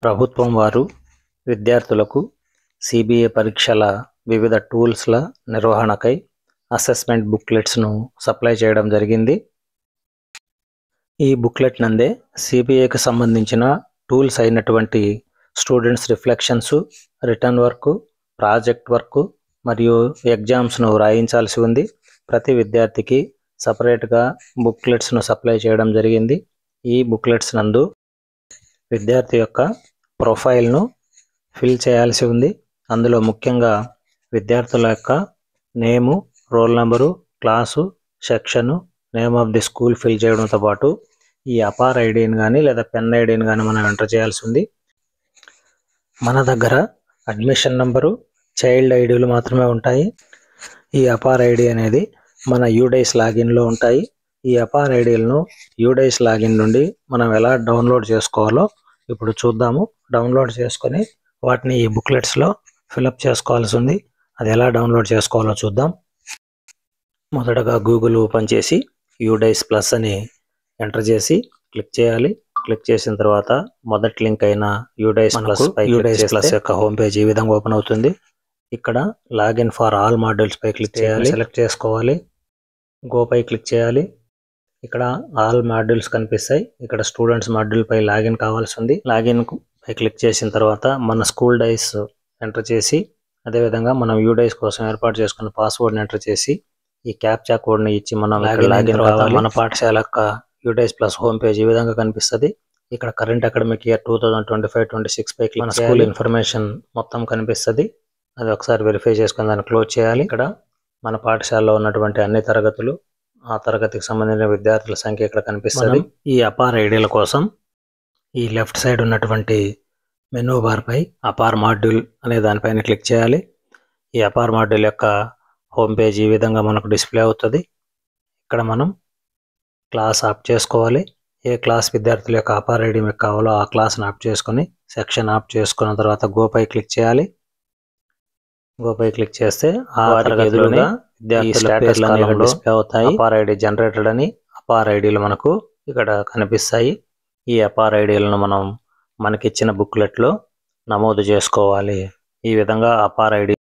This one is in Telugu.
ప్రభుత్వం వారు విద్యార్థులకు సిబిఏ పరీక్షల వివిధ టూల్స్ల నిర్వహణకై అసెస్మెంట్ బుక్లెట్స్ను సప్లై చేయడం జరిగింది. ఈ బుక్లెట్ నందే సిబిఏకి సంబంధించిన టూల్స్ అయినటువంటి students reflections, written work, project work మరియు ఎగ్జామ్స్ను వ్రాయించాల్సి ఉంది. ప్రతి విద్యార్థికి సపరేట్గా బుక్లెట్స్ను సప్లై చేయడం జరిగింది. ఈ బుక్లెట్స్ నందు విద్యార్థి యొక్క ప్రొఫైల్ను ఫిల్ చేయాల్సి ఉంది. అందులో ముఖ్యంగా విద్యార్థుల యొక్క name, roll number, class, section, name of the school fill చేయడంతో పాటు ఈ అపార్ ఐడిని కానీ లేదా పెన్ ఐడిని కానీ మనం ఎంటర్ చేయాల్సి ఉంది. మన దగ్గర అడ్మిషన్ నెంబరు, చైల్డ్ ఐడీలు మాత్రమే ఉంటాయి. ఈ అపార్ ఐడి అనేది మన యూడైస్ లాగిన్లో ఉంటాయి. ఈ అపార్ ఐడీలను యూడైస్ లాగిన్ నుండి మనం ఎలా డౌన్లోడ్ చేసుకోవాలో ఇప్పుడు చూద్దాము. డౌన్లోడ్ చేసుకొని వాటిని ఈ బుక్లెట్స్లో ఫిలప్ చేసుకోవాల్సి ఉంది. అది ఎలా డౌన్లోడ్ చేసుకోవాలో చూద్దాం. మొదటగా గూగుల్ ఓపెన్ చేసి యూడైస్ ప్లస్ అని ఎంటర్ చేసి క్లిక్ చేయాలి. క్లిక్ చేసిన తర్వాత మొదటి లింక్ అయిన యూడైస్ ప్లస్ యొక్క హోమ్ పేజ్ ఈ విధంగా ఓపెన్ అవుతుంది. ఇక్కడ లాగిన్ ఫర్ ఆల్ మాడ్యూల్స్ పై క్లిక్ చేయాలి. సెలెక్ట్ చేసుకోవాలి. గో పై క్లిక్ చేయాలి. ఇక్కడ ఆల్ మాడ్యూల్స్ కనిపిస్తాయి. ఇక్కడ స్టూడెంట్స్ మాడ్యూల్ పై లాగిన్ కావాల్సి ఉంది. లాగిన్ పై క్లిక్ చేసిన తర్వాత మన స్కూల్ డైస్ ఎంటర్ చేసి, అదేవిధంగా మనం యూడైస్ కోసం ఏర్పాటు చేసుకున్న పాస్వర్డ్ని ఎంటర్ చేసి ఈ క్యాప్చా కోడ్ని ఇచ్చి మనం లాగిన్ కావాలి. మన పాఠశాల యొక్క యూడైస్ ప్లస్ హోమ్ పేజ్ ఈ విధంగా కనిపిస్తుంది. ఇక్కడ కరెంట్ అకాడమిక్ ఇయర్ 2025-26 పై మన స్కూల్ ఇన్ఫర్మేషన్ మొత్తం కనిపిస్తుంది. అది ఒకసారి వెరిఫై చేసుకుని దాన్ని క్లోజ్ చేయాలి. ఇక్కడ మన పాఠశాలలో ఉన్నటువంటి అన్ని తరగతులు, ఆ తరగతికి సంబంధించిన విద్యార్థుల సంఖ్య ఇక్కడ కనిపిస్తుంది. ఈ అపార్ ఐడీల కోసం ఈ లెఫ్ట్ సైడ్ ఉన్నటువంటి మెనూ బార్ పై అపార్ మాడ్యూల్ అనే దానిపైన క్లిక్ చేయాలి. ఈ అపార్ మాడ్యూల్ యొక్క హోమ్ పేజ్ ఈ విధంగా మనకు డిస్ప్లే అవుతుంది. ఇక్కడ మనం క్లాస్ ఆప్ చేసుకోవాలి. ఏ క్లాస్ విద్యార్థుల యొక్క అపార్ ఐడి మీకు కావాలో ఆ క్లాస్ని ఆప్ చేసుకొని సెక్షన్ ఆప్ చేసుకున్న తర్వాత గో పై క్లిక్ చేయాలి. గో పై క్లిక్ చేస్తే ఆ తరగతిలోనే విద్యార్థుల డిస్ప్లే అవుతాయి. అపార్ ఐడి జనరేటెడ్ అని అపార్ ఐడీలు మనకు ఇక్కడ కనిపిస్తాయి. ఈ అపార్ ఐడీలను మనం మనకిచ్చిన బుక్లెట్లో నమోదు చేసుకోవాలి. ఈ విధంగా అపార్ ఐడి